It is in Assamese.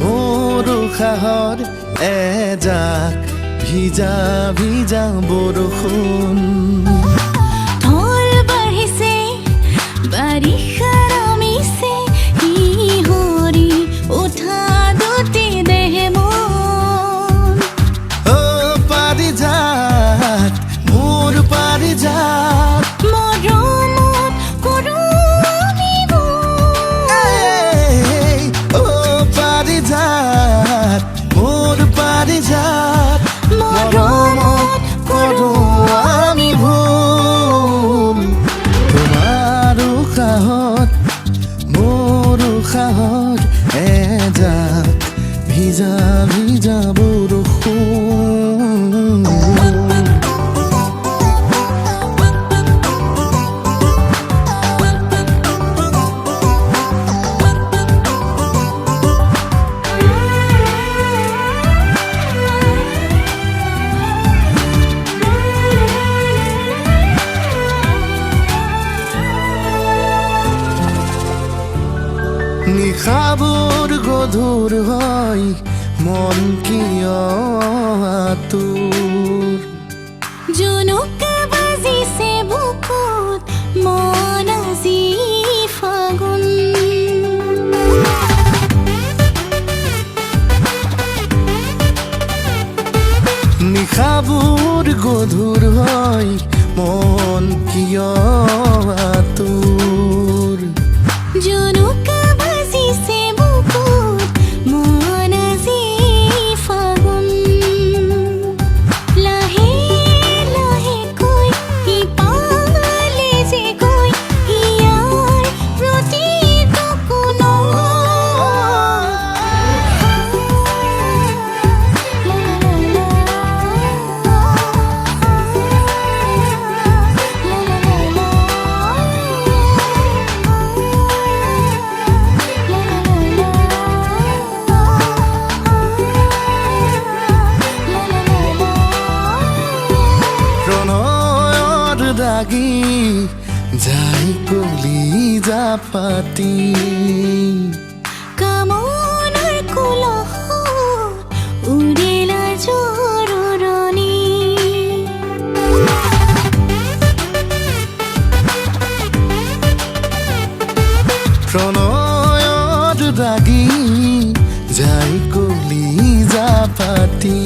মোৰ উশাহত এজাক ভিজা ভিজা বৰষুণ ঢল বাঢ়িছে বাৰিষা নামিছে শিহৰি উঠা দুটি দেহ মন পাৰিজাত মোৰ পাৰিজাত মৰমত কৰোঁনিব পাৰিজাত মোৰ পাৰিজাত মৰমত কৰোঁ আমি ভুল তোমাৰ উশাহত মোৰ উশাহত এজাক ভিজা ভিজা বৰষুণ নিশাবোৰ গধুৰ হয় মন কিয় আতুৰ জুনুকা বাজিছে বুকুত মন আজি ফাগুন নিশাবোৰ গধুৰ হয় মন কিয় আতুৰ জুনুকা বাজিছে বুকুত মন আজি ফাগুন লাহে লাহেকৈ ইপালে যে গৈ ইয়াৰ প্ৰতিটো প্ৰণয়ৰ দাগি যাই কলিজা ফাটি কামনাৰ কোলাহত উৰিলা জোৰণি প্ৰণয়ৰ দাগি যাই কলিজা ফাটি